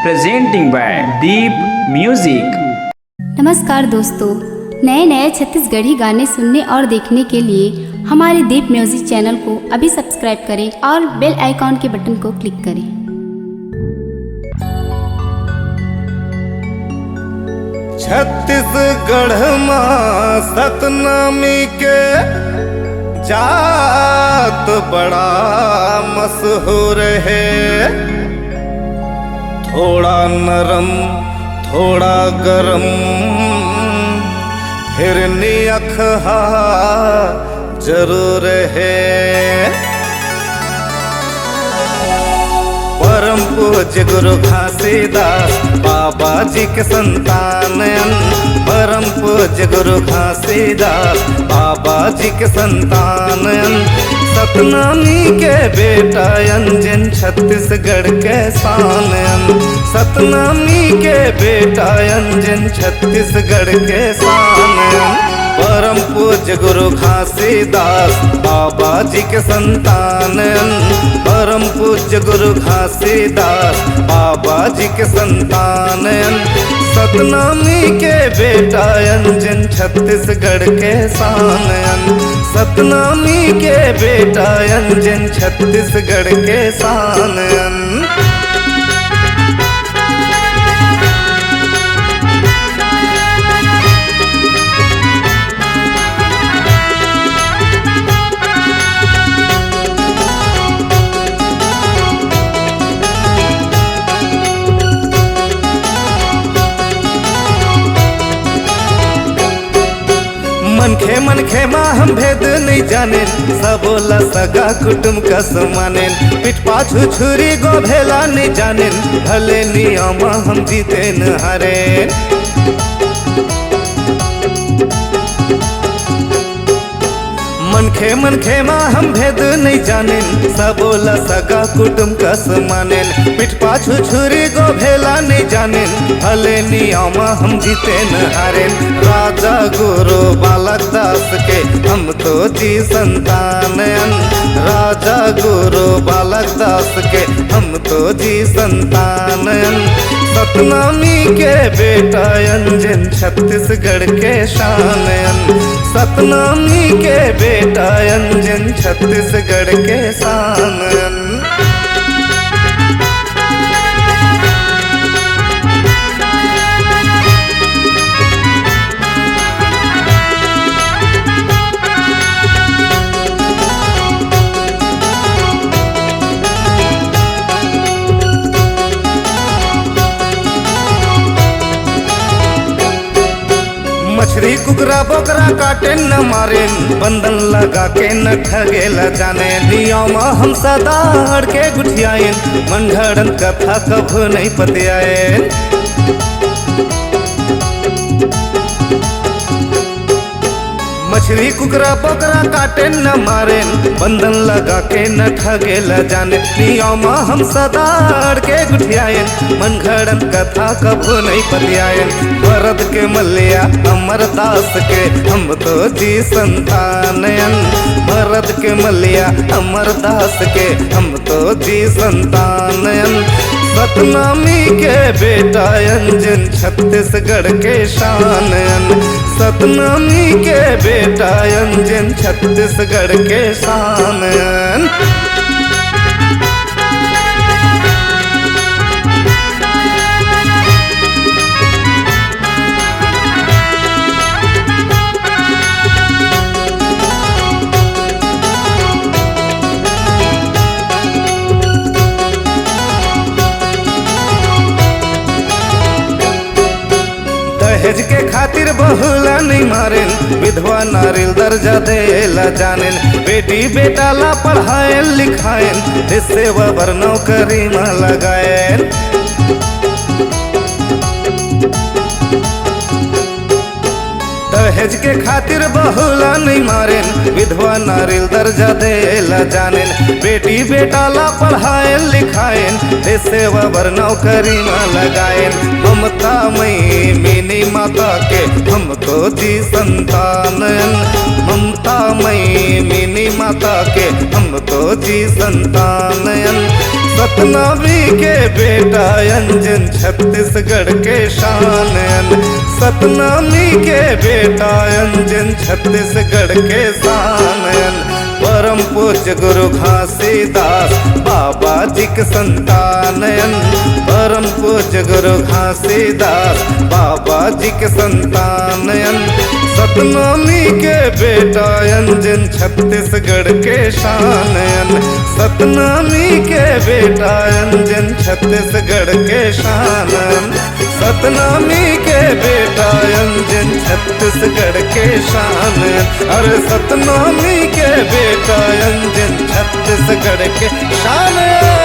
presenting by Deep Music। नमस्कार दोस्तों, नए नए छत्तीसगढ़ी गाने सुनने और देखने के लिए हमारे दीप म्यूजिक चैनल को अभी सब्सक्राइब करें और बेल आइकॉन के बटन को क्लिक करें। छत्तीसगढ़ मां सतनामी के जात बड़ा मशहूर है। थोड़ा नरम थोड़ा गरम फिरनी अखहा जरूर है। परम पूज्य गुरु घासीदास बाबा जी के संतान। परम पूज्य गुरु घासीदास बाबा जी के संतान। सतनामी के बेटा अंजन छत्तीसगढ़ के शान। सतनामी के बेटा अंजन छत्तीसगढ़ के शान। परम पूज्य गुरु घासीदास बाबा जी के संतान। परम पूज्य गुरु घासीदास बाबा जी के संतान। सतनामी के बेटा अंजन छत्तीसगढ़ के शान। सतनामी के बेटा अंजन छत्तीसगढ़ के शान। मनखे माँ हम भेद नहीं जाने, सबोला सगा कुटुम का समाने। पिठ पाछू छुरी गो भेला नहीं जाने, भले नियम हम जीते न हारे। मनखे माँ हम भेद नहीं जाने, सबोला सगा कुटुम का समाने। पिठ पाछू छुरी गो भेला नहीं जाने, भले नियम हम जीते न हारे। राजा गुरु बालक दास के हम तो जी संतान। राजा गुरु बालक दास के हम तो जी संतान। सतनामी के बेटा अंजन छत्तीसगढ़ के शान। सतनामी के बेटा अंजन छत्तीसगढ़ के शान। मछली कुकरा बोकरा काटे न मारे, बंधन लगा के न ठगेला जाने। नियम हम सदा हड़ के गुठियाए, मनगढ़ंत कथा कभू नहीं पतियाए। मछली कुकरा बोकरा काटे न मारे, बंधन लगा के न ठगेला जाने। नियम हम सदा अड़ के गुठियाए, मनगढ़ंत कथा कभू नहीं पतियाए। भरत के मल्लिया अमरदास के हम तो जी संतान। भरत के मल्लिया अमरदास के हम तो जी संतान। सतनामी के बेटा अंजन छत्तीसगढ़ के शान। सतनामी के बेटा अंजन छत्तीसगढ़ के शान। दहेज के खातिर बहुला नहीं मारे, विधवा नारियल दर्जा देला जाने। बेटी बेटा ला पढ़ाए लिखाए, सेवा बर नौकरी में लगाए। दहेज के खातिर बहुला नहीं मारे, विधवा नारियल दर्जा देला जाने। बेटी बेटा ला पढ़ाए लिखाए, सेवा बर नौकरी में लगाए। ममता मई मिनी माता के हम तो जी संतान। ममता मई मिनी माता के हम तो जी संतान। सतनामी के बेटा अंजन छत्तीसगढ़ के शान अन सतनामी के बेटा अंजन छत्तीसगढ़ के शान अन परम पूज्य गुरु घासीदास बाबा जी के संतानयन परम पूज्य गुरु घासीदास बाबा जी के संतानयन सतनामी के बेटा अंजन छत्तीसगढ़ के शानयन सतनामी के बेटा अंजन छत्तीसगढ़ के शानयन सतनामी के बेटा अंजन छत्तीसगढ़ के शानयन अरे सतनामी के बेटा अंजन छत्तीसगढ़ के शानयन।